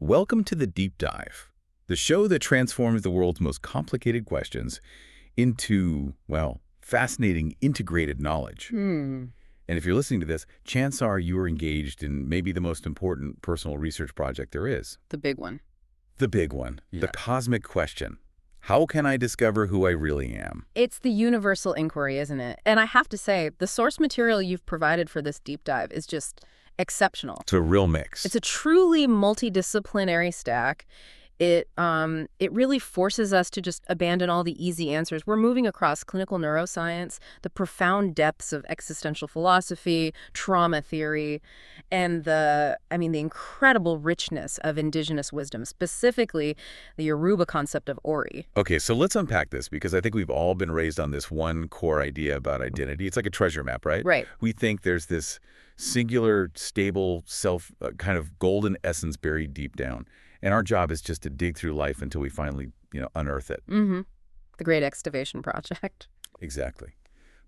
Welcome to the Deep Dive, the show that transforms the world's most complicated questions into, well, fascinating integrated knowledge. And if you're listening to this, chances are you are engaged in maybe the most important personal research project there is. The big one. The big one, the cosmic question. How can I discover who I really am? It's the universal inquiry, isn't it? And I have to say, the source material you've provided for this deep dive is just exceptional. It's a real mix. It's a truly multidisciplinary stack. It really forces us to just abandon all the easy answers. We're moving across clinical neuroscience, the profound depths of existential philosophy, trauma theory, and the incredible richness of indigenous wisdom, specifically the Yoruba concept of Ori. Okay, so let's unpack this because I think we've all been raised on this one core idea about identity. It's like a treasure map, right? Right. We think there's this singular, stable, kind of golden essence buried deep down. And our job is just to dig through life until we finally, unearth it. The Great Excavation Project. Exactly.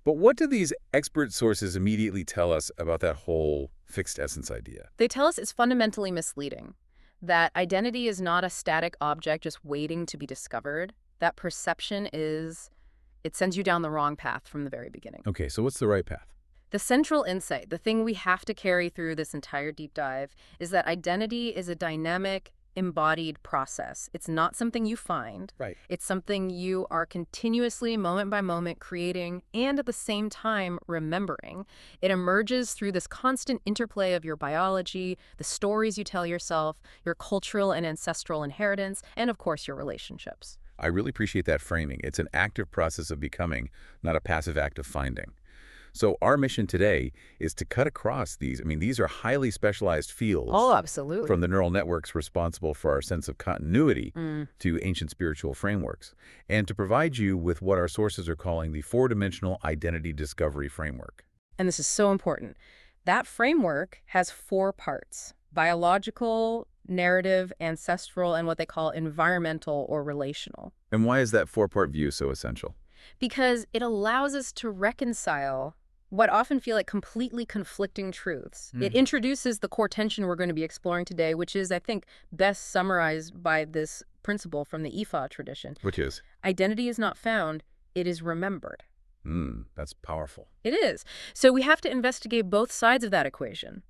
But what do these expert sources immediately tell us about that whole fixed essence idea? They tell us it's fundamentally misleading, that identity is not a static object just waiting to be discovered. That perception it sends you down the wrong path from the very beginning. Okay, so what's the right path? The central insight, the thing we have to carry through this entire deep dive, is that identity is a dynamic, embodied process. It's not something you find. Right. It's something you are continuously, moment by moment, creating and at the same time remembering. It emerges through this constant interplay of your biology, the stories you tell yourself, your cultural and ancestral inheritance, and of course your relationships. I really appreciate that framing. It's an active process of becoming, not a passive act of finding. So our mission today is to cut across these. These are highly specialized fields. Oh, absolutely. From the neural networks responsible for our sense of continuity to ancient spiritual frameworks, and to provide you with what our sources are calling the four-dimensional identity discovery framework. And this is so important. That framework has 4 parts: biological, narrative, ancestral, and what they call environmental or relational. And why is that 4-part view so essential? Because it allows us to reconcile what often feel like completely conflicting truths. It introduces the core tension we're going to be exploring today, which is, I think, best summarized by this principle from the Ifa tradition. Which is? Identity is not found, it is remembered. That's powerful. It is. So we have to investigate both sides of that equation.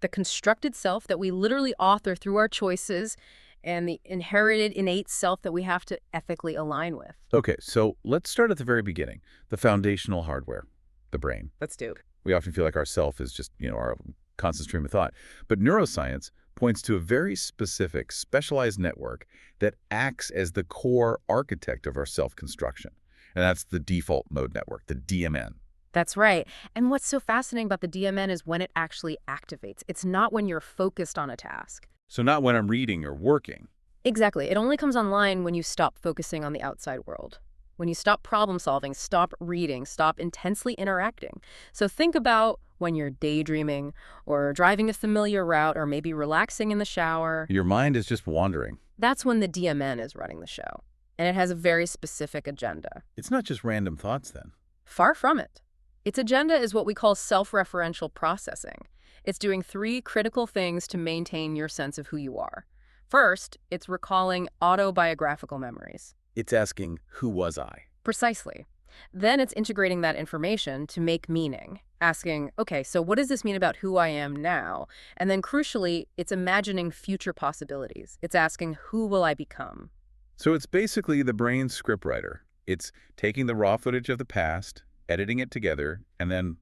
The constructed self that we literally author through our choices, and the inherited innate self that we have to ethically align with. Okay, so let's start at the very beginning. The foundational hardware, the brain. Let's do. We often feel like our self is just, our constant stream of thought. But neuroscience points to a very specific, specialized network that acts as the core architect of our self-construction. And that's the default mode network, the DMN. That's right. And what's so fascinating about the DMN is when it actually activates. It's not when you're focused on a task. So not when I'm reading or working. Exactly. It only comes online when you stop focusing on the outside world. When you stop problem solving, stop reading, stop intensely interacting. So think about when you're daydreaming or driving a familiar route or maybe relaxing in the shower. Your mind is just wandering. That's when the DMN is running the show. And it has a very specific agenda. It's not just random thoughts then. Far from it. Its agenda is what we call self-referential processing. It's doing 3 critical things to maintain your sense of who you are. First, it's recalling autobiographical memories. It's asking, who was I? Precisely. Then it's integrating that information to make meaning, asking, okay, so what does this mean about who I am now? And then crucially, it's imagining future possibilities. It's asking, who will I become? So it's basically the brain's scriptwriter. It's taking the raw footage of the past, editing it together, and then,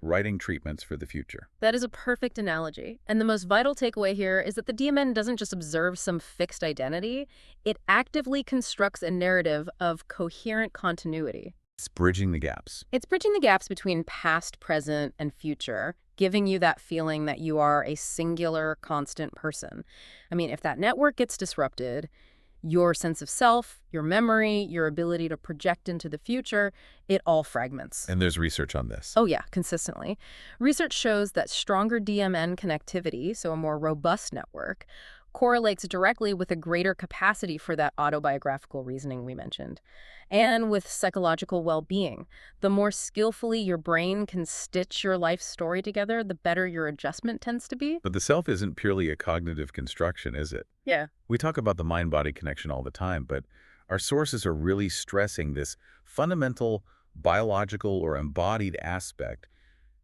writing treatments for the future. That is a perfect analogy. And the most vital takeaway here is that the DMN doesn't just observe some fixed identity, it actively constructs a narrative of coherent continuity. It's bridging the gaps. It's bridging the gaps between past, present, and future, giving you that feeling that you are a singular, constant person. If that network gets disrupted, your sense of self, your memory, your ability to project into the future, it all fragments. And there's research on this. Oh yeah, consistently. Research shows that stronger DMN connectivity, so a more robust network, correlates directly with a greater capacity for that autobiographical reasoning we mentioned, and with psychological well-being. The more skillfully your brain can stitch your life story together, the better your adjustment tends to be. But the self isn't purely a cognitive construction, is it? Yeah. We talk about the mind-body connection all the time, but our sources are really stressing this fundamental biological or embodied aspect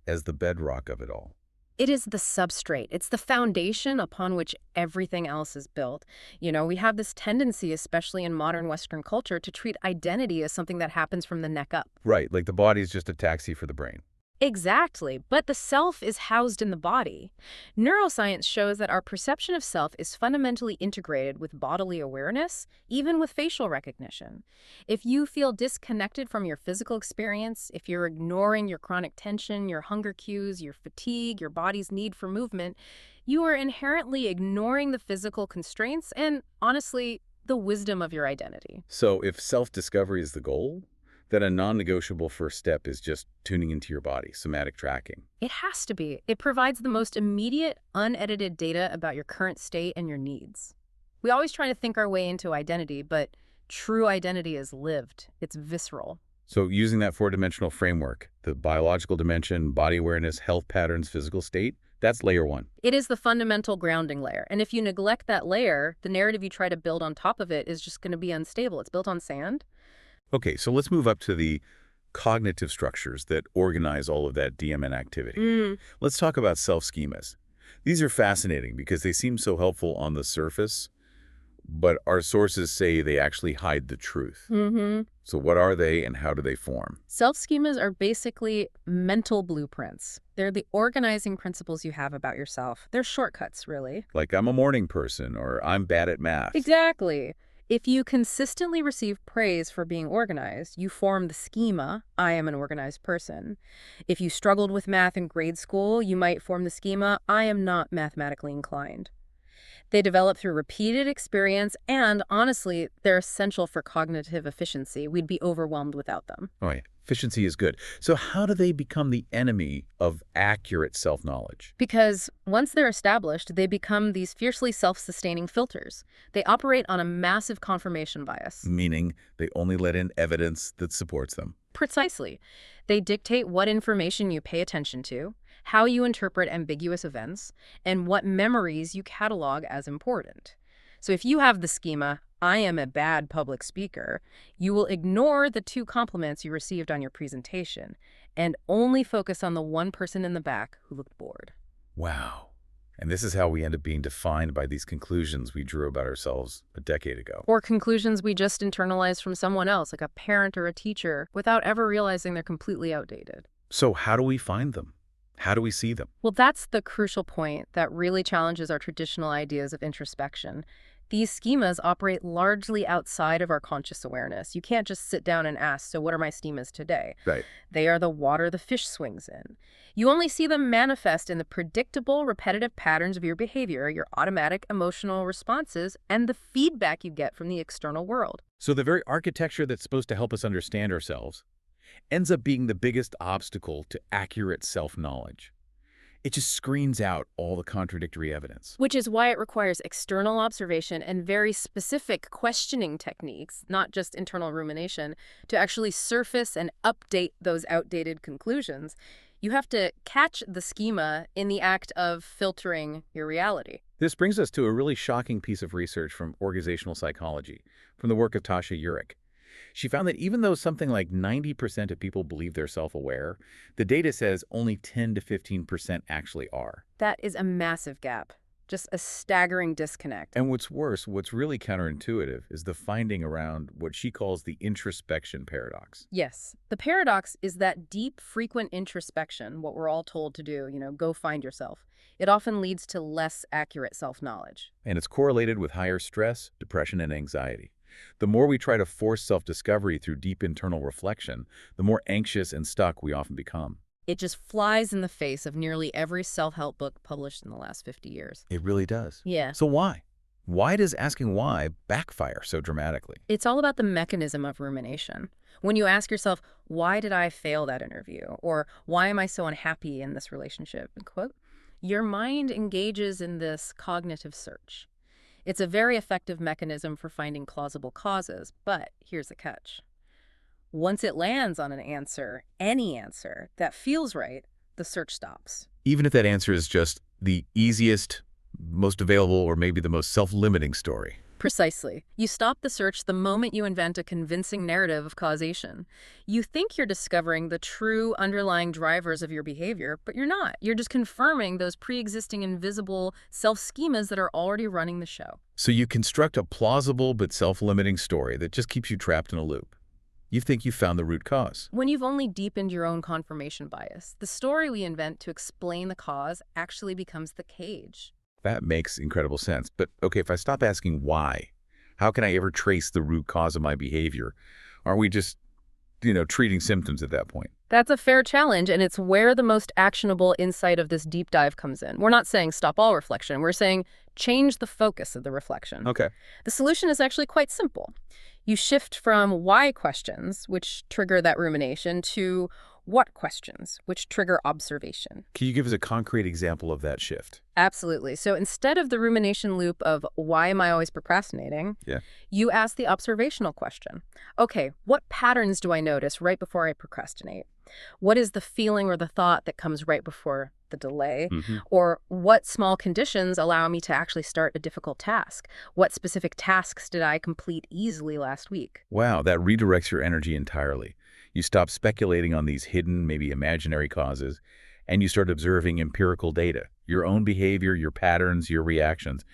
as the bedrock of it all. It is the substrate. It's the foundation upon which everything else is built. We have this tendency, especially in modern Western culture, to treat identity as something that happens from the neck up. Right, like the body is just a taxi for the brain. Exactly, but the self is housed in the body. Neuroscience shows that our perception of self is fundamentally integrated with bodily awareness, even with facial recognition. If you feel disconnected from your physical experience, if you're ignoring your chronic tension, your hunger cues, your fatigue, your body's need for movement, you are inherently ignoring the physical constraints and, honestly, the wisdom of your identity. So if self-discovery is the goal, then a non-negotiable first step is just tuning into your body, somatic tracking. It has to be. It provides the most immediate, unedited data about your current state and your needs. We always try to think our way into identity, but true identity is lived. It's visceral. So using that four-dimensional framework, the biological dimension, body awareness, health patterns, physical state, that's layer one. It is the fundamental grounding layer. And if you neglect that layer, the narrative you try to build on top of it is just going to be unstable. It's built on sand. Okay, so let's move up to the cognitive structures that organize all of that DMN activity. Let's talk about self-schemas. These are fascinating because they seem so helpful on the surface, but our sources say they actually hide the truth. So what are they and how do they form? Self-schemas are basically mental blueprints. They're the organizing principles you have about yourself. They're shortcuts, really. Like I'm a morning person or I'm bad at math. Exactly. If you consistently receive praise for being organized, you form the schema, I am an organized person. If you struggled with math in grade school, you might form the schema, I am not mathematically inclined. They develop through repeated experience, and honestly, they're essential for cognitive efficiency. We'd be overwhelmed without them. Oh, yeah. Efficiency is good. So how do they become the enemy of accurate self-knowledge? Because once they're established, they become these fiercely self-sustaining filters. They operate on a massive confirmation bias. Meaning they only let in evidence that supports them. Precisely. They dictate what information you pay attention to, how you interpret ambiguous events, and what memories you catalog as important. So if you have the schema, I am a bad public speaker, you will ignore the 2 compliments you received on your presentation and only focus on the one person in the back who looked bored. Wow. And this is how we end up being defined by these conclusions we drew about ourselves a decade ago. Or conclusions we just internalized from someone else, like a parent or a teacher, without ever realizing they're completely outdated. So how do we find them? How do we see them? Well, that's the crucial point that really challenges our traditional ideas of introspection. These schemas operate largely outside of our conscious awareness. You can't just sit down and ask, so what are my schemas today? Right. They are the water the fish swings in. You only see them manifest in the predictable, repetitive patterns of your behavior, your automatic emotional responses, and the feedback you get from the external world. So the very architecture that's supposed to help us understand ourselves ends up being the biggest obstacle to accurate self-knowledge. It just screens out all the contradictory evidence. Which is why it requires external observation and very specific questioning techniques, not just internal rumination, to actually surface and update those outdated conclusions. You have to catch the schema in the act of filtering your reality. This brings us to a really shocking piece of research from organizational psychology, from the work of Tasha Eurich. She found that even though something like 90% of people believe they're self-aware, the data says only 10 to 15% actually are. That is a massive gap. Just a staggering disconnect. And what's worse, what's really counterintuitive is the finding around what she calls the introspection paradox. Yes. The paradox is that deep, frequent introspection, what we're all told to do, go find yourself. It often leads to less accurate self-knowledge. And it's correlated with higher stress, depression, and anxiety. The more we try to force self-discovery through deep internal reflection, the more anxious and stuck we often become. It just flies in the face of nearly every self-help book published in the last 50 years. It really does. Yeah. So why? Why does asking why backfire so dramatically? It's all about the mechanism of rumination. When you ask yourself, why did I fail that interview? Or why am I so unhappy in this relationship? Quote, your mind engages in this cognitive search. It's a very effective mechanism for finding plausible causes, but here's the catch. Once it lands on an answer, any answer, that feels right, the search stops. Even if that answer is just the easiest, most available, or maybe the most self-limiting story. Precisely. You stop the search the moment you invent a convincing narrative of causation. You think you're discovering the true underlying drivers of your behavior, but you're not. You're just confirming those pre-existing invisible self-schemas that are already running the show. So you construct a plausible but self-limiting story that just keeps you trapped in a loop. You think you found the root cause. When you've only deepened your own confirmation bias, the story we invent to explain the cause actually becomes the cage. That makes incredible sense. But okay, if I stop asking why, how can I ever trace the root cause of my behavior? Aren't we just, treating symptoms at that point? That's a fair challenge, and it's where the most actionable insight of this deep dive comes in. We're not saying stop all reflection. We're saying change the focus of the reflection. Okay. The solution is actually quite simple. You shift from why questions, which trigger that rumination, to what questions, which trigger observation. Can you give us a concrete example of that shift? Absolutely. So instead of the rumination loop of why am I always procrastinating, you ask the observational question. Okay, what patterns do I notice right before I procrastinate? What is the feeling or the thought that comes right before the delay? Or what small conditions allow me to actually start a difficult task? What specific tasks did I complete easily last week? Wow, that redirects your energy entirely. You stop speculating on these hidden, maybe imaginary causes, and you start observing empirical data, your own behavior, your patterns, your reactions.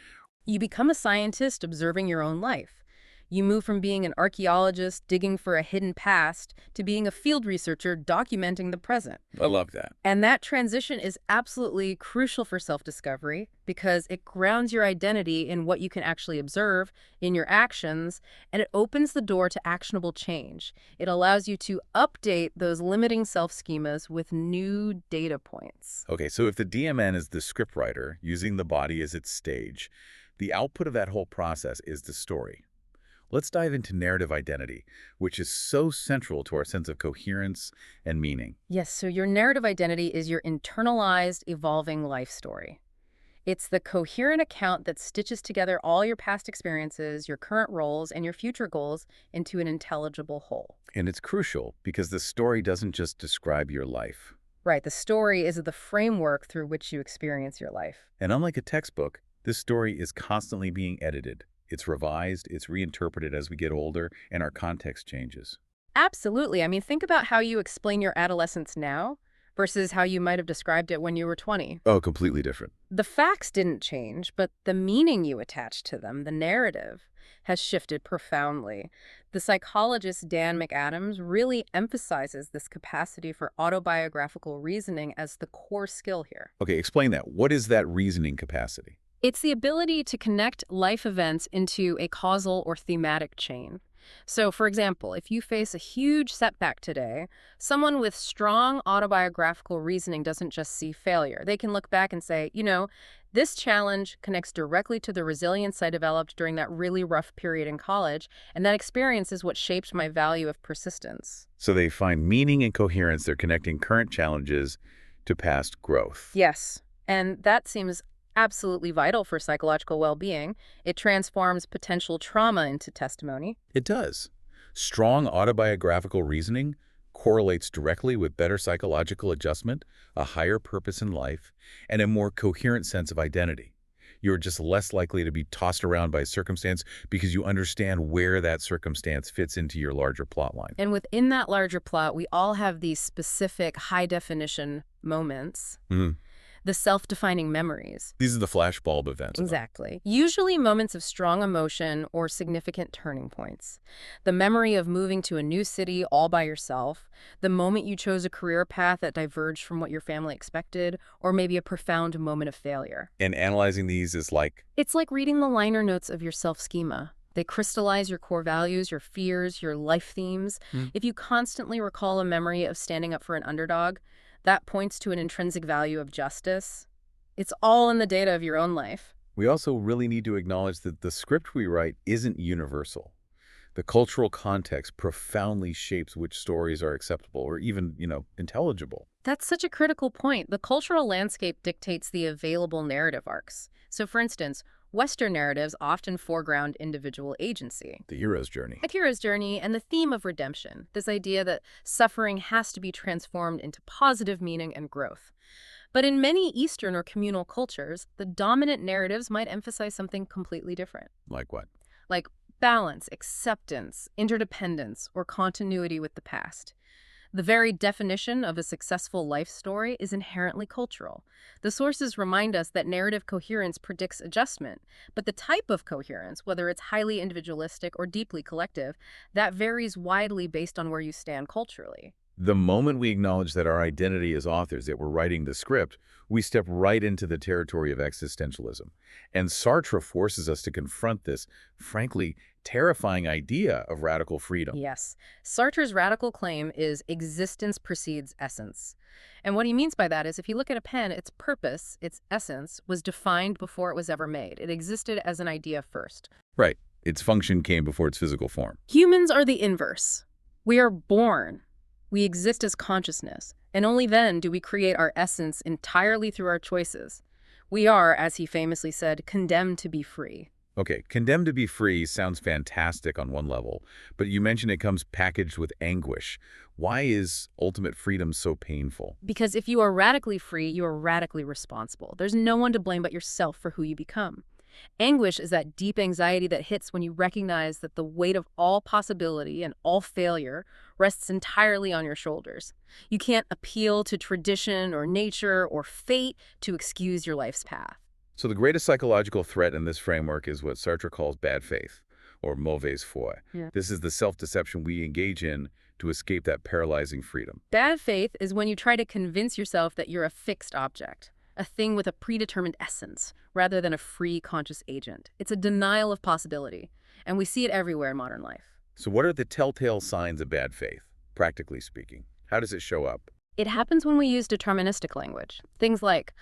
You become a scientist observing your own life. You move from being an archaeologist digging for a hidden past to being a field researcher documenting the present. I love that. And that transition is absolutely crucial for self-discovery because it grounds your identity in what you can actually observe in your actions, and it opens the door to actionable change. It allows you to update those limiting self-schemas with new data points. Okay, so if the DMN is the scriptwriter using the body as its stage, the output of that whole process is the story. Let's dive into narrative identity, which is so central to our sense of coherence and meaning. Yes, so your narrative identity is your internalized, evolving life story. It's the coherent account that stitches together all your past experiences, your current roles, and your future goals into an intelligible whole. And it's crucial because the story doesn't just describe your life. Right, the story is the framework through which you experience your life. And unlike a textbook, this story is constantly being edited. It's revised, it's reinterpreted as we get older, and our context changes. Absolutely. I mean, think about how you explain your adolescence now versus how you might have described it when you were 20. Oh, completely different. The facts didn't change, but the meaning you attach to them, the narrative, has shifted profoundly. The psychologist Dan McAdams really emphasizes this capacity for autobiographical reasoning as the core skill here. Okay, explain that. What is that reasoning capacity? It's the ability to connect life events into a causal or thematic chain. So, for example, if you face a huge setback today, someone with strong autobiographical reasoning doesn't just see failure. They can look back and say, this challenge connects directly to the resilience I developed during that really rough period in college, and that experience is what shaped my value of persistence. So they find meaning and coherence. They're connecting current challenges to past growth. Yes, and that seems absolutely vital for psychological well-being. It transforms potential trauma into testimony. It does. Strong autobiographical reasoning correlates directly with better psychological adjustment, a higher purpose in life, and a more coherent sense of identity. You're just less likely to be tossed around by circumstance because you understand where that circumstance fits into your larger plot line. And within that larger plot, we all have these specific high-definition moments. The self-defining memories. These are the flashbulb events. Exactly. Usually moments of strong emotion or significant turning points. The memory of moving to a new city all by yourself, the moment you chose a career path that diverged from what your family expected, or maybe a profound moment of failure. And analyzing these is like? It's like reading the liner notes of your self-schema. They crystallize your core values, your fears, your life themes. If you constantly recall a memory of standing up for an underdog, that points to an intrinsic value of justice. It's all in the data of your own life. We also really need to acknowledge that the script we write isn't universal. The cultural context profoundly shapes which stories are acceptable or even, intelligible. That's such a critical point. The cultural landscape dictates the available narrative arcs. So, for instance, Western narratives often foreground individual agency. The hero's journey. A hero's journey and the theme of redemption, this idea that suffering has to be transformed into positive meaning and growth. But in many Eastern or communal cultures, the dominant narratives might emphasize something completely different. Like what? Like balance, acceptance, interdependence, or continuity with the past. The very definition of a successful life story is inherently cultural. The sources remind us that narrative coherence predicts adjustment, but the type of coherence, whether it's highly individualistic or deeply collective, that varies widely based on where you stand culturally. The moment we acknowledge that our identity as authors, that we're writing the script, we step right into the territory of existentialism. And Sartre forces us to confront this, frankly, terrifying idea of radical freedom. Yes. Sartre's radical claim is existence precedes essence. And what he means by that is if you look at a pen, its purpose, its essence, was defined before it was ever made. It existed as an idea first. Right. Its function came before its physical form. Humans are the inverse. We are born. We exist as consciousness, and only then do we create our essence entirely through our choices. We are, as he famously said, condemned to be free. Okay, condemned to be free sounds fantastic on one level, but you mentioned it comes packaged with anguish. Why is ultimate freedom so painful? Because if you are radically free, you are radically responsible. There's no one to blame but yourself for who you become. Anguish is that deep anxiety that hits when you recognize that the weight of all possibility and all failure rests entirely on your shoulders. You can't appeal to tradition or nature or fate to excuse your life's path. So the greatest psychological threat in this framework is what Sartre calls bad faith, or mauvaise foi. Yeah. This is the self-deception we engage in to escape that paralyzing freedom. Bad faith is when you try to convince yourself that you're a fixed object, a thing with a predetermined essence, rather than a free, conscious agent. It's a denial of possibility, and we see it everywhere in modern life. So what are the telltale signs of bad faith, practically speaking? How does it show up? It happens when we use deterministic language. Things like,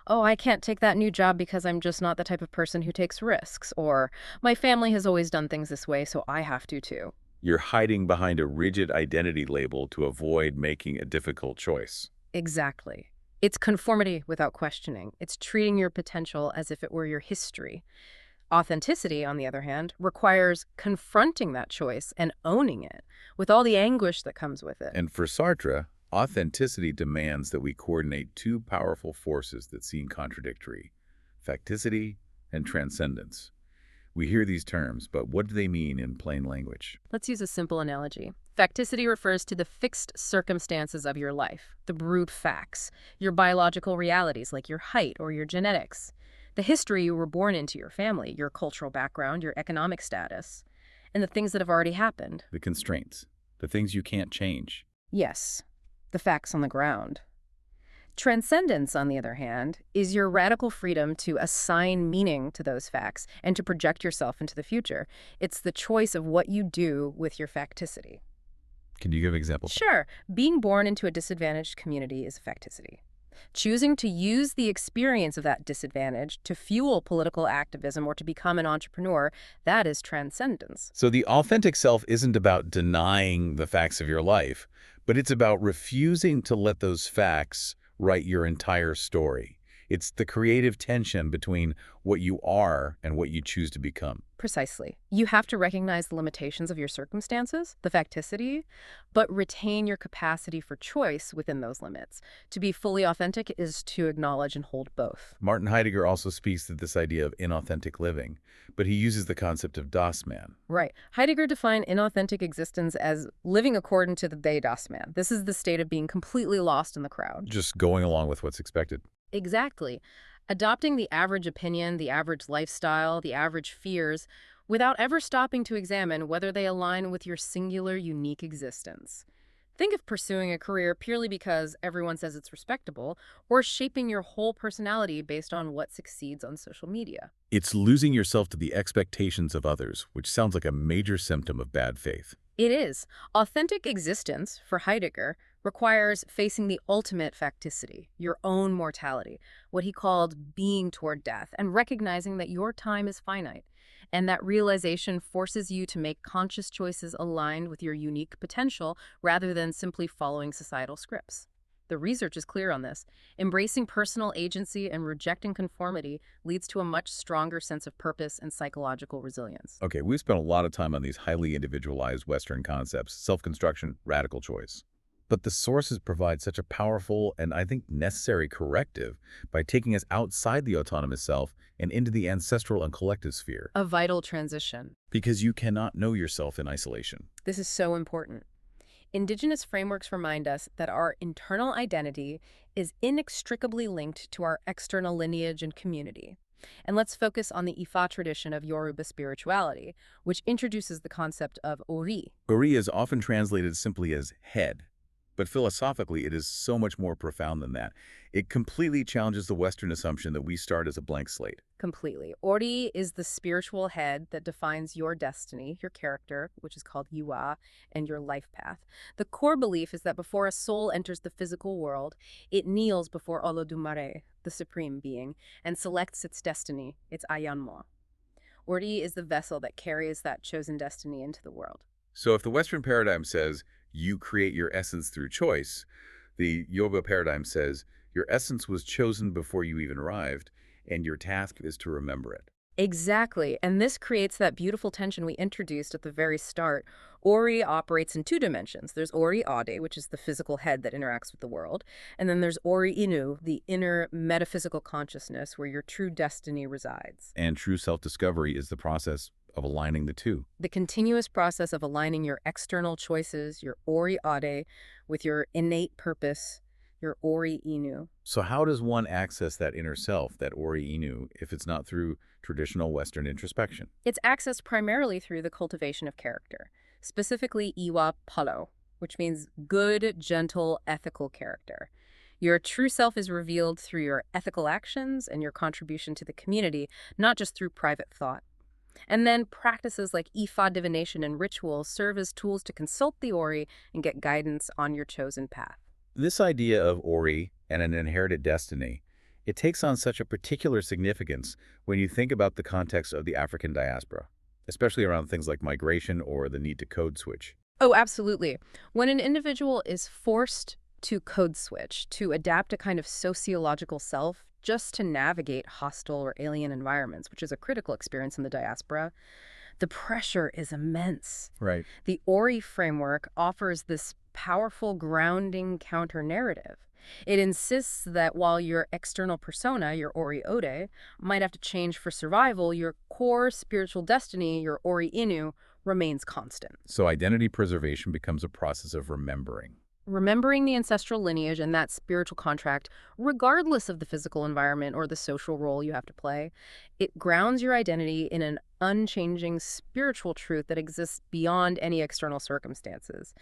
oh, I can't take that new job because I'm just not the type of person who takes risks, or my family has always done things this way, so I have to too. You're hiding behind a rigid identity label to avoid making a difficult choice. Exactly. It's conformity without questioning. It's treating your potential as if it were your history. Authenticity, on the other hand, requires confronting that choice and owning it, with all the anguish that comes with it. And for Sartre, authenticity demands that we coordinate two powerful forces that seem contradictory: facticity and transcendence. We hear these terms, but what do they mean in plain language? Let's use a simple analogy. Facticity refers to the fixed circumstances of your life, the brute facts, your biological realities like your height or your genetics, the history you were born into, your family, your cultural background, your economic status, and the things that have already happened. The constraints, the things you can't change. Yes, the facts on the ground. Transcendence, on the other hand, is your radical freedom to assign meaning to those facts and to project yourself into the future. It's the choice of what you do with your facticity. Can you give examples? Sure. Being born into a disadvantaged community is facticity. Choosing to use the experience of that disadvantage to fuel political activism or to become an entrepreneur, that is transcendence. So the authentic self isn't about denying the facts of your life, but it's about refusing to let those facts write your entire story. It's the creative tension between what you are and what you choose to become. Precisely. You have to recognize the limitations of your circumstances, the facticity, but retain your capacity for choice within those limits. To be fully authentic is to acknowledge and hold both. Martin Heidegger also speaks to this idea of inauthentic living, but he uses the concept of Das Man. Right. Heidegger defined inauthentic existence as living according to the They Das Man. This is the state of being completely lost in the crowd. Just going along with what's expected. Exactly. Adopting the average opinion, the average lifestyle, the average fears, without ever stopping to examine whether they align with your singular, unique existence. Think of pursuing a career purely because everyone says it's respectable, or shaping your whole personality based on what succeeds on social media. It's losing yourself to the expectations of others, which sounds like a major symptom of bad faith. It is. Authentic existence, for Heidegger, requires facing the ultimate facticity, your own mortality, what he called being toward death, and recognizing that your time is finite. And that realization forces you to make conscious choices aligned with your unique potential rather than simply following societal scripts. The research is clear on this. Embracing personal agency and rejecting conformity leads to a much stronger sense of purpose and psychological resilience. Okay, we've spent a lot of time on these highly individualized Western concepts, self-construction, radical choice. But the sources provide such a powerful and, I think, necessary corrective by taking us outside the autonomous self and into the ancestral and collective sphere. A vital transition. Because you cannot know yourself in isolation. This is so important. Indigenous frameworks remind us that our internal identity is inextricably linked to our external lineage and community. And let's focus on the Ifa tradition of Yoruba spirituality, which introduces the concept of Ori. Ori is often translated simply as head, but philosophically it is so much more profound than that. It completely challenges the Western assumption that we start as a blank slate. Completely. Ori is the spiritual head that defines your destiny, your character, which is called Yuwa, and your life path. The core belief is that before a soul enters the physical world, it kneels before Olodumare, the supreme being, and selects its destiny, its Ayanmo. Ori is the vessel that carries that chosen destiny into the world. So if the Western paradigm says you create your essence through choice, the Yoga paradigm says your essence was chosen before you even arrived, and your task is to remember it. Exactly, and this creates that beautiful tension we introduced at the very start. Ori operates in two dimensions. There's Ori Ade, which is the physical head that interacts with the world, and then there's Ori Inu, the inner metaphysical consciousness where your true destiny resides. And true self-discovery is the process of aligning the two. The continuous process of aligning your external choices, your Ori Ade, with your innate purpose, your Ori Inu. So how does one access that inner self, that Ori Inu, if it's not through traditional Western introspection? It's accessed primarily through the cultivation of character, specifically Iwa Palo, which means good, gentle, ethical character. Your true self is revealed through your ethical actions and your contribution to the community, not just through private thought. And then practices like Ifa divination and rituals serve as tools to consult the Ori and get guidance on your chosen path. This idea of Ori and an inherited destiny, it takes on such a particular significance when you think about the context of the African diaspora, especially around things like migration or the need to code switch. Oh, absolutely. When an individual is forced to code switch, to adapt a kind of sociological self just to navigate hostile or alien environments, which is a critical experience in the diaspora, the pressure is immense. Right. The Ori framework offers this powerful grounding counter-narrative. It insists that while your external persona, your Ori Ode, might have to change for survival, your core spiritual destiny, your Ori Inu, remains constant. So identity preservation becomes a process of remembering. Remembering the ancestral lineage and that spiritual contract, regardless of the physical environment or the social role you have to play, it grounds your identity in an unchanging spiritual truth that exists beyond any external circumstances.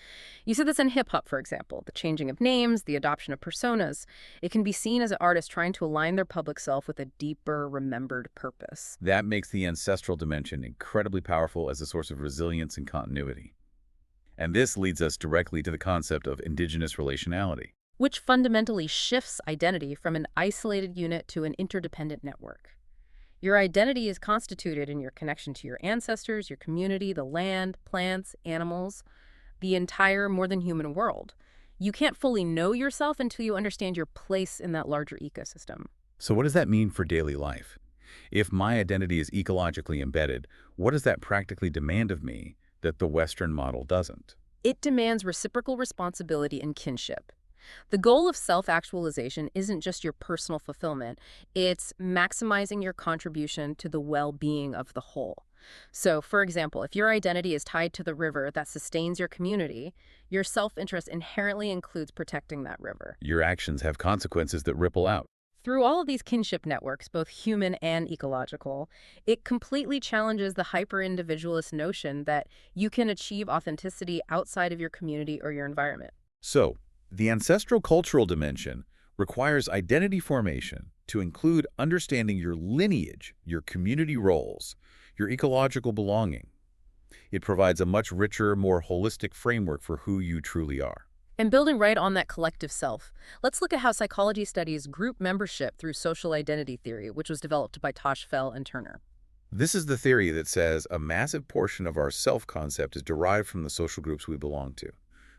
You see this in hip-hop, for example, the changing of names, the adoption of personas. It can be seen as an artist trying to align their public self with a deeper, remembered purpose. That makes the ancestral dimension incredibly powerful as a source of resilience and continuity. And this leads us directly to the concept of indigenous relationality, which fundamentally shifts identity from an isolated unit to an interdependent network. Your identity is constituted in your connection to your ancestors, your community, the land, plants, animals, the entire more than human world. You can't fully know yourself until you understand your place in that larger ecosystem. So what does that mean for daily life? If my identity is ecologically embedded, what does that practically demand of me that the Western model doesn't? It demands reciprocal responsibility and kinship. The goal of self-actualization isn't just your personal fulfillment, it's maximizing your contribution to the well-being of the whole. So, for example, if your identity is tied to the river that sustains your community, your self-interest inherently includes protecting that river. Your actions have consequences that ripple out. Through all of these kinship networks, both human and ecological, it completely challenges the hyper-individualist notion that you can achieve authenticity outside of your community or your environment. So, the ancestral cultural dimension requires identity formation to include understanding your lineage, your community roles, your ecological belonging. It provides a much richer, more holistic framework for who you truly are. And building right on that collective self, let's look at how psychology studies group membership through social identity theory, which was developed by Tosh, Fell, and Turner. This is the theory that says a massive portion of our self-concept is derived from the social groups we belong to,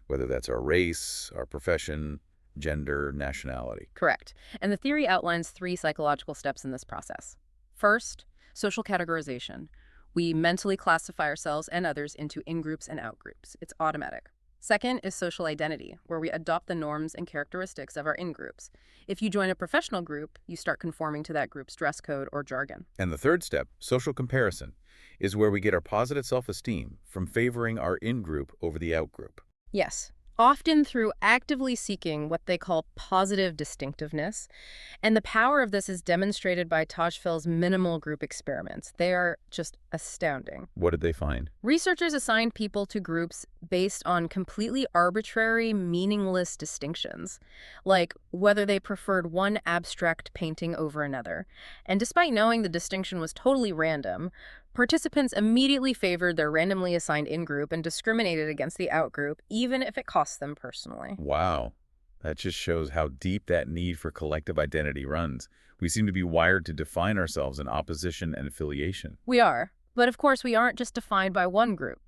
whether that's our race, our profession, gender, nationality. Correct. And the theory outlines 3 psychological steps in this process. First, social categorization. We mentally classify ourselves and others into in-groups and out-groups. It's automatic. Second is social identity, where we adopt the norms and characteristics of our in-groups. If you join a professional group, you start conforming to that group's dress code or jargon. And the third step, social comparison, is where we get our positive self-esteem from favoring our in-group over the out-group. Yes, often through actively seeking what they call positive distinctiveness. And the power of this is demonstrated by Tajfel's minimal group experiments. They are just astounding. What did they find? Researchers assigned people to groups based on completely arbitrary, meaningless distinctions, like whether they preferred one abstract painting over another. And despite knowing the distinction was totally random, participants immediately favored their randomly assigned in-group and discriminated against the out-group, even if it cost them personally. Wow. That just shows how deep that need for collective identity runs. We seem to be wired to define ourselves in opposition and affiliation. We are. But of course, we aren't just defined by one group.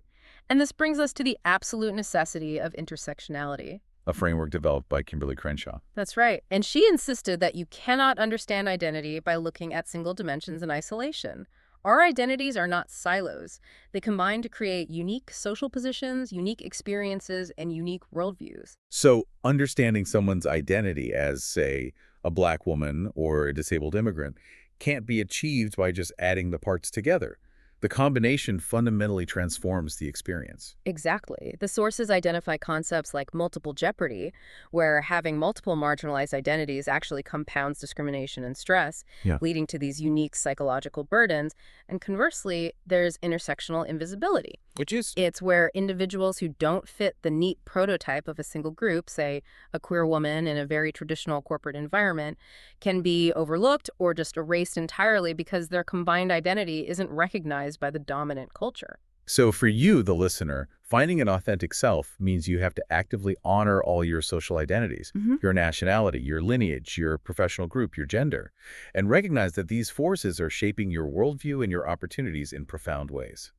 And this brings us to the absolute necessity of intersectionality. A framework developed by Kimberly Crenshaw. That's right. And she insisted that you cannot understand identity by looking at single dimensions in isolation. Our identities are not silos. They combine to create unique social positions, unique experiences, and unique worldviews. So understanding someone's identity as, say, a Black woman or a disabled immigrant can't be achieved by just adding the parts together. The combination fundamentally transforms the experience. Exactly. The sources identify concepts like multiple jeopardy, where having multiple marginalized identities actually compounds discrimination and stress, leading to these unique psychological burdens. And conversely, there's intersectional invisibility. Which is? It's where individuals who don't fit the neat prototype of a single group, say a queer woman in a very traditional corporate environment, can be overlooked or just erased entirely because their combined identity isn't recognized by the dominant culture. So for you, the listener, finding an authentic self means you have to actively honor all your social identities, your nationality, your lineage, your professional group, your gender, and recognize that these forces are shaping your worldview and your opportunities in profound ways.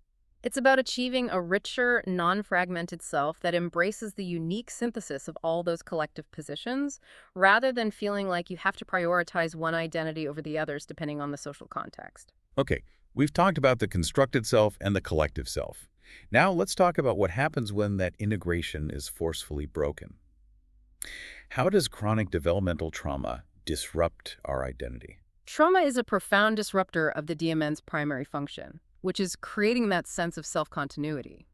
It's about achieving a richer, non-fragmented self that embraces the unique synthesis of all those collective positions, rather than feeling like you have to prioritize one identity over the others depending on the social context. Okay, we've talked about the constructed self and the collective self. Now let's talk about what happens when that integration is forcefully broken. How does chronic developmental trauma disrupt our identity? Trauma is a profound disruptor of the DMN's primary function, which is creating that sense of self-continuity.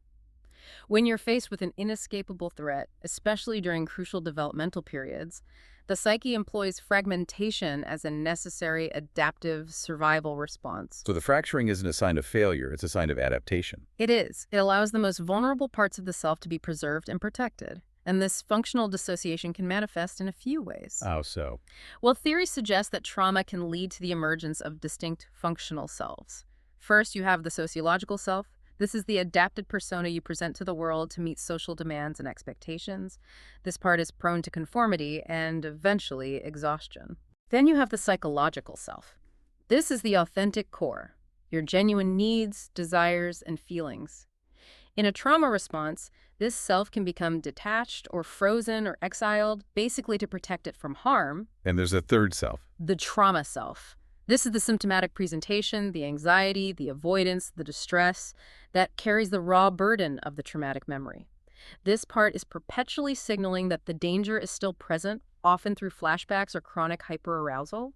When you're faced with an inescapable threat, especially during crucial developmental periods, the psyche employs fragmentation as a necessary adaptive survival response. So the fracturing isn't a sign of failure, it's a sign of adaptation. It is. It allows the most vulnerable parts of the self to be preserved and protected. And this functional dissociation can manifest in a few ways. How so? Well, theory suggests that trauma can lead to the emergence of distinct functional selves. First, you have the sociological self. This is the adapted persona you present to the world to meet social demands and expectations. This part is prone to conformity and, eventually, exhaustion. Then you have the psychological self. This is the authentic core, your genuine needs, desires, and feelings. In a trauma response, this self can become detached or frozen or exiled, basically to protect it from harm. And there's a third self. The trauma self. This is the symptomatic presentation, the anxiety, the avoidance, the distress that carries the raw burden of the traumatic memory. This part is perpetually signaling that the danger is still present, often through flashbacks or chronic hyperarousal.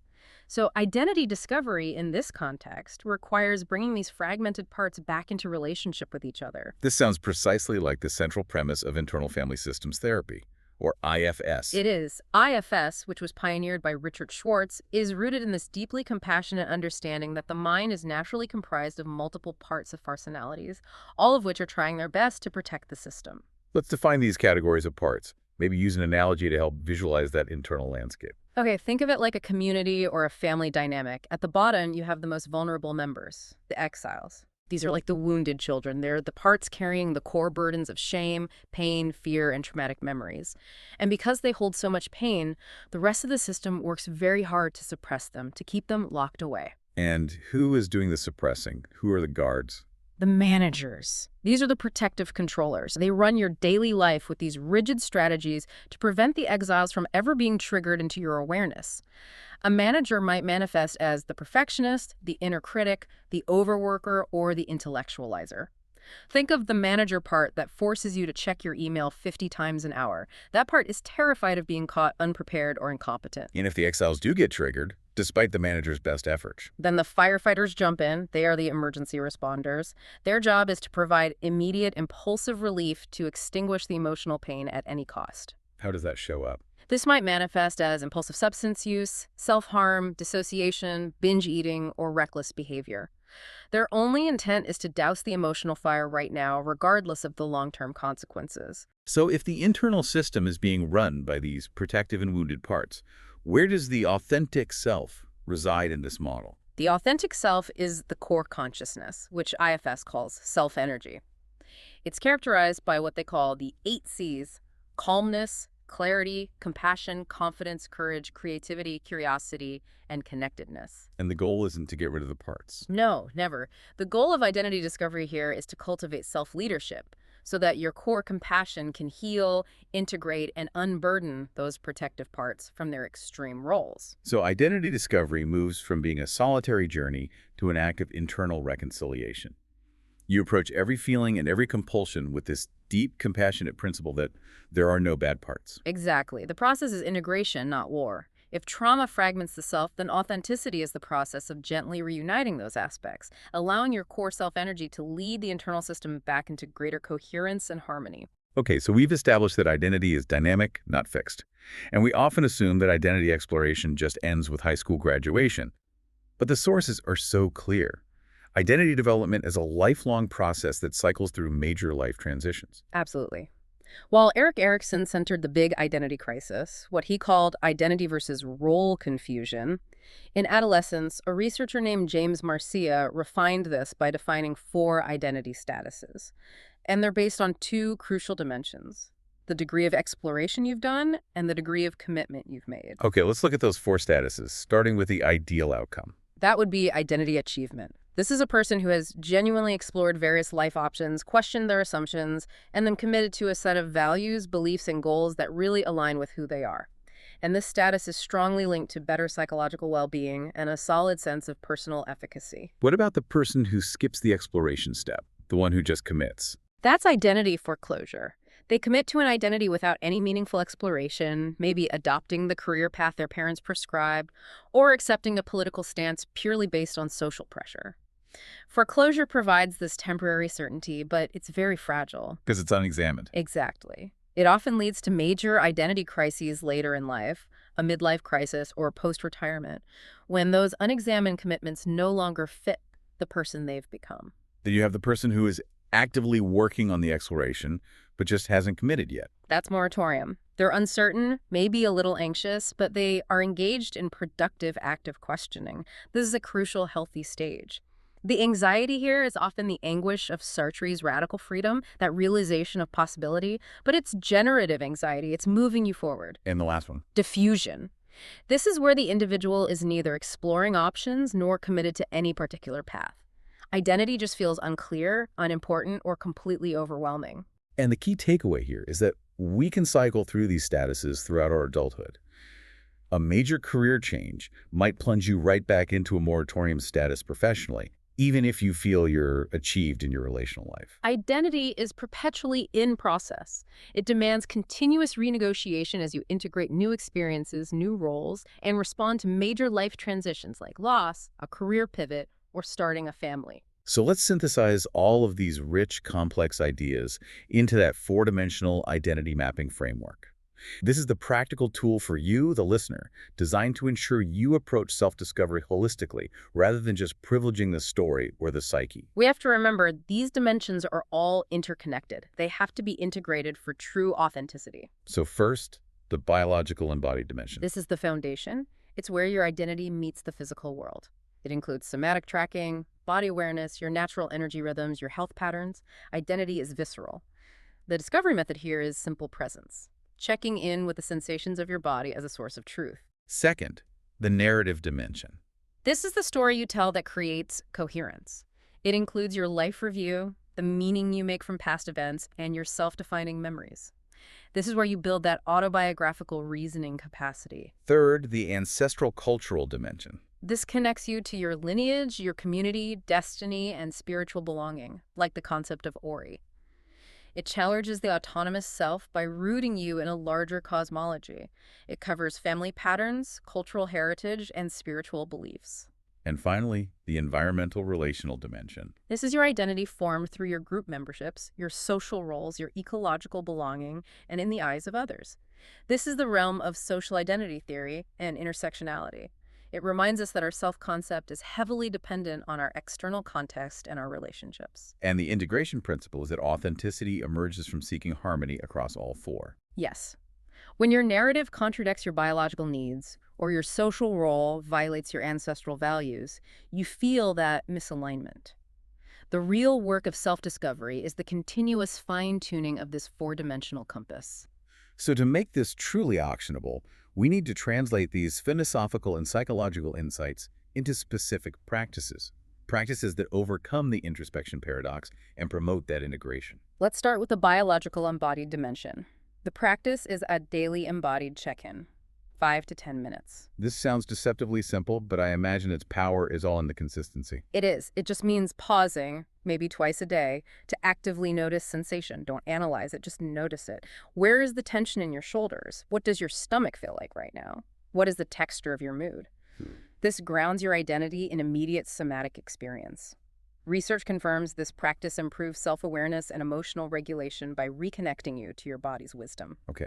So identity discovery in this context requires bringing these fragmented parts back into relationship with each other. This sounds precisely like the central premise of internal family systems therapy, or IFS. It is. IFS, which was pioneered by Richard Schwartz, is rooted in this deeply compassionate understanding that the mind is naturally comprised of multiple parts of personalities, all of which are trying their best to protect the system. Let's define these categories of parts. Maybe use an analogy to help visualize that internal landscape. Okay, think of it like a community or a family dynamic. At the bottom, you have the most vulnerable members, the exiles. These are like the wounded children. They're the parts carrying the core burdens of shame, pain, fear, and traumatic memories. And because they hold so much pain, the rest of the system works very hard to suppress them, to keep them locked away. And who is doing the suppressing? Who are the guards? The managers. These are the protective controllers. They run your daily life with these rigid strategies to prevent the exiles from ever being triggered into your awareness. A manager might manifest as the perfectionist, the inner critic, the overworker, or the intellectualizer. Think of the manager part that forces you to check your email 50 times an hour. That part is terrified of being caught unprepared or incompetent. And if the exiles do get triggered, despite the manager's best efforts, Then the firefighters jump in. They are the emergency responders. Their job is to provide immediate, impulsive relief to extinguish the emotional pain at any cost. how does that show up? This might manifest as impulsive substance use, self-harm, dissociation, binge eating, or reckless behavior. Their only intent is to douse the emotional fire right now, regardless of the long-term consequences. So if the internal system is being run by these protective and wounded parts, where does the authentic self reside in this model? The authentic self is the core consciousness, which IFS calls self-energy. It's characterized by what they call the 8 C's: calmness, clarity, compassion, confidence, courage, creativity, curiosity, and connectedness. And the goal isn't to get rid of the parts. No, never. The goal of identity discovery here is to cultivate self-leadership so that your core compassion can heal, integrate, and unburden those protective parts from their extreme roles. So identity discovery moves from being a solitary journey to an act of internal reconciliation. You approach every feeling and every compulsion with this deep, compassionate principle that there are no bad parts. Exactly. The process is integration, not war. If trauma fragments the self, then authenticity is the process of gently reuniting those aspects, allowing your core self-energy to lead the internal system back into greater coherence and harmony. Okay, so we've established that identity is dynamic, not fixed. And we often assume that identity exploration just ends with high school graduation. But the sources are so clear. Identity development is a lifelong process that cycles through major life transitions. Absolutely. While Erik Erikson centered the big identity crisis, what he called identity versus role confusion, in adolescence, a researcher named James Marcia refined this by defining 4 identity statuses. And they're based on 2 crucial dimensions: the degree of exploration you've done and the degree of commitment you've made. Okay, let's look at those 4 statuses, starting with the ideal outcome. That would be identity achievement. This is a person who has genuinely explored various life options, questioned their assumptions, and then committed to a set of values, beliefs, and goals that really align with who they are. And this status is strongly linked to better psychological well-being and a solid sense of personal efficacy. What about the person who skips the exploration step, the one who just commits? That's identity foreclosure. They commit to an identity without any meaningful exploration, maybe adopting the career path their parents prescribed, or accepting a political stance purely based on social pressure. Foreclosure provides this temporary certainty, but it's very fragile. Because it's unexamined. Exactly. It often leads to major identity crises later in life, a midlife crisis or post-retirement, when those unexamined commitments no longer fit the person they've become. Then you have the person who is actively working on the exploration, but just hasn't committed yet. That's moratorium. They're uncertain, maybe a little anxious, but they are engaged in productive, active questioning. This is a crucial, healthy stage. The anxiety here is often the anguish of Sartre's radical freedom, that realization of possibility, but it's generative anxiety. It's moving you forward. And the last one. Diffusion. This is where the individual is neither exploring options nor committed to any particular path. Identity just feels unclear, unimportant, or completely overwhelming. And the key takeaway here is that we can cycle through these statuses throughout our adulthood. A major career change might plunge you right back into a moratorium status professionally, even if you feel you're achieved in your relational life. Identity is perpetually in process. It demands continuous renegotiation as you integrate new experiences, new roles, and respond to major life transitions like loss, a career pivot, or starting a family. So let's synthesize all of these rich, complex ideas into that 4-dimensional identity mapping framework. This is the practical tool for you, the listener, designed to ensure you approach self-discovery holistically rather than just privileging the story or the psyche. We have to remember these dimensions are all interconnected. They have to be integrated for true authenticity. So first, the biological embodied dimension. This is the foundation. It's where your identity meets the physical world. It includes somatic tracking, body awareness, your natural energy rhythms, your health patterns. Identity is visceral. The discovery method here is simple presence, checking in with the sensations of your body as a source of truth. Second, the narrative dimension. This is the story you tell that creates coherence. It includes your life review, the meaning you make from past events, and your self-defining memories. This is where you build that autobiographical reasoning capacity. Third, the ancestral cultural dimension. This connects you to your lineage, your community, destiny, and spiritual belonging, like the concept of Ori. It challenges the autonomous self by rooting you in a larger cosmology. It covers family patterns, cultural heritage, and spiritual beliefs. And finally, the environmental relational dimension. This is your identity formed through your group memberships, your social roles, your ecological belonging, and in the eyes of others. This is the realm of social identity theory and intersectionality. It reminds us that our self-concept is heavily dependent on our external context and our relationships. And the integration principle is that authenticity emerges from seeking harmony across all four. Yes. When your narrative contradicts your biological needs, or your social role violates your ancestral values, you feel that misalignment. The real work of self-discovery is the continuous fine-tuning of this four-dimensional compass. So to make this truly actionable, we need to translate these philosophical and psychological insights into specific practices. Practices that overcome the introspection paradox and promote that integration. Let's start with the biological embodied dimension. The practice is a daily embodied check-in, 5 to 10 minutes. This sounds deceptively simple, but I imagine its power is all in the consistency. It is. It just means pausing, maybe twice a day, to actively notice sensation. Don't analyze it, just notice it. Where is the tension in your shoulders? What does your stomach feel like right now? What is the texture of your mood? This grounds your identity in immediate somatic experience. Research confirms this practice improves self-awareness and emotional regulation by reconnecting you to your body's wisdom. Okay.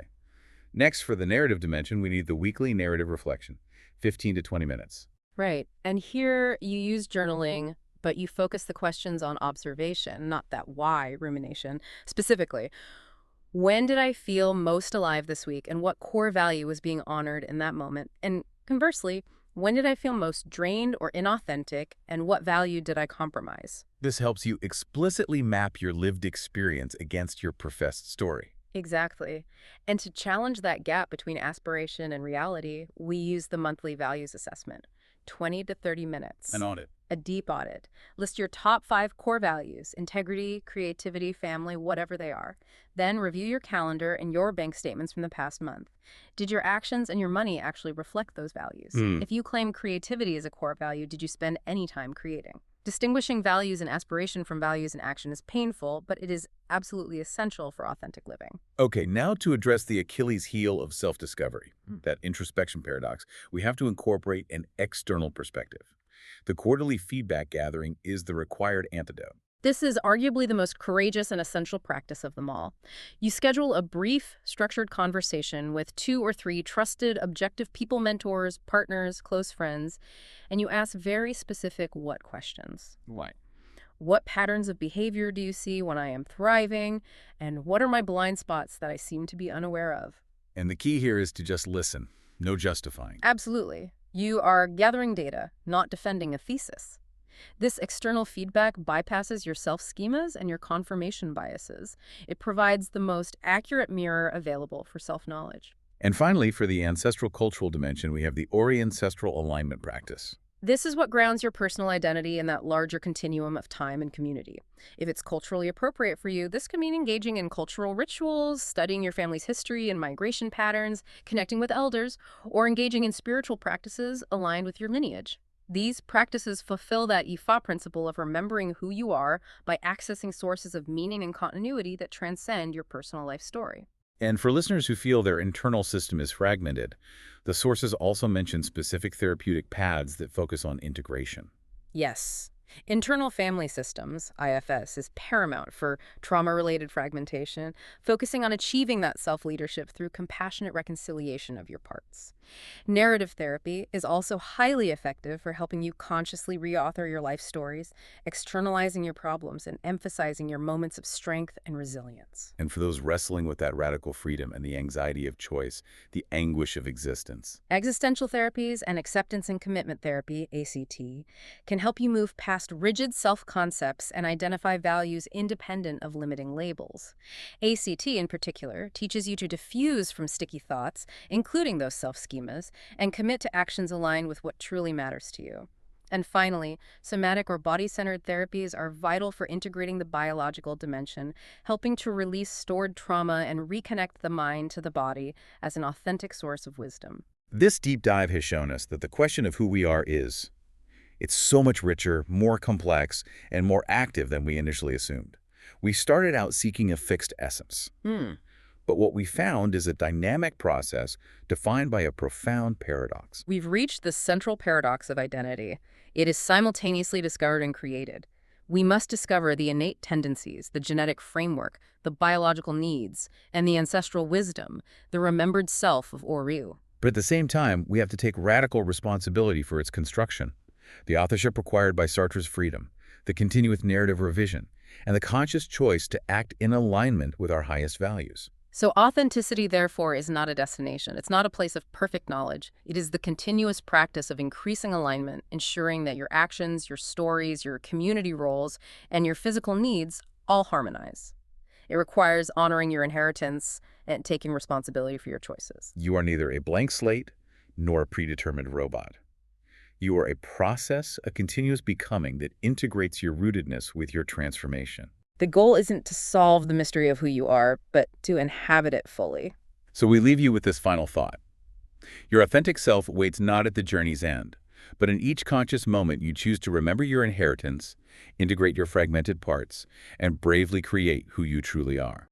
Next, for the narrative dimension, we need the weekly narrative reflection, 15 to 20 minutes. Right. And here you use journaling, but you focus the questions on observation, not that why rumination. Specifically, when did I feel most alive this week, and what core value was being honored in that moment? And conversely, when did I feel most drained or inauthentic, and what value did I compromise? This helps you explicitly map your lived experience against your professed story. Exactly. And to challenge that gap between aspiration and reality, we use the monthly values assessment, 20 to 30 minutes. An audit. A deep audit. List your top 5 core values: integrity, creativity, family, whatever they are. Then review your calendar and your bank statements from the past month. Did your actions and your money actually reflect those values? If you claim creativity as a core value, did you spend any time creating? Distinguishing values and aspiration from values and action is painful, but it is absolutely essential for authentic living. Okay, now to address the Achilles heel of self-discovery, that introspection paradox, we have to incorporate an external perspective. The quarterly feedback gathering is the required antidote. This is arguably the most courageous and essential practice of them all. You schedule a brief, structured conversation with 2 or 3 trusted, objective people mentors, partners, close friends, and you ask very specific what questions. Why? What patterns of behavior do you see when I am thriving? And what are my blind spots that I seem to be unaware of? And the key here is to just listen, no justifying. Absolutely. You are gathering data, not defending a thesis. This external feedback bypasses your self-schemas and your confirmation biases. It provides the most accurate mirror available for self-knowledge. And finally, for the ancestral cultural dimension, we have the Ori ancestral alignment practice. This is what grounds your personal identity in that larger continuum of time and community. If it's culturally appropriate for you, this can mean engaging in cultural rituals, studying your family's history and migration patterns, connecting with elders, or engaging in spiritual practices aligned with your lineage. These practices fulfill that IFA principle of remembering who you are by accessing sources of meaning and continuity that transcend your personal life story. And for listeners who feel their internal system is fragmented, the sources also mention specific therapeutic paths that focus on integration. Yes. Internal family systems, IFS, is paramount for trauma-related fragmentation, focusing on achieving that self-leadership through compassionate reconciliation of your parts. Narrative therapy is also highly effective for helping you consciously reauthor your life stories, externalizing your problems, and emphasizing your moments of strength and resilience. And for those wrestling with that radical freedom and the anxiety of choice, the anguish of existence. Existential therapies and acceptance and commitment therapy, ACT, can help you move past rigid self-concepts and identify values independent of limiting labels. ACT, in particular, teaches you to diffuse from sticky thoughts, including those self-schemas, and commit to actions aligned with what truly matters to you. And finally, somatic or body-centered therapies are vital for integrating the biological dimension, helping to release stored trauma and reconnect the mind to the body as an authentic source of wisdom. This deep dive has shown us that the question of who we are it's so much richer, more complex, and more active than we initially assumed. We started out seeking a fixed essence. But what we found is a dynamic process defined by a profound paradox. We've reached the central paradox of identity. It is simultaneously discovered and created. We must discover the innate tendencies, the genetic framework, the biological needs, and the ancestral wisdom, the remembered self of Oru. But at the same time, we have to take radical responsibility for its construction. The authorship required by Sartre's freedom, the continuous narrative revision, and the conscious choice to act in alignment with our highest values. So authenticity, therefore, is not a destination. It's not a place of perfect knowledge. It is the continuous practice of increasing alignment, ensuring that your actions, your stories, your community roles, and your physical needs all harmonize. It requires honoring your inheritance and taking responsibility for your choices. You are neither a blank slate nor a predetermined robot. You are a process, a continuous becoming that integrates your rootedness with your transformation. The goal isn't to solve the mystery of who you are, but to inhabit it fully. So we leave you with this final thought. Your authentic self waits not at the journey's end, but in each conscious moment you choose to remember your inheritance, integrate your fragmented parts, and bravely create who you truly are.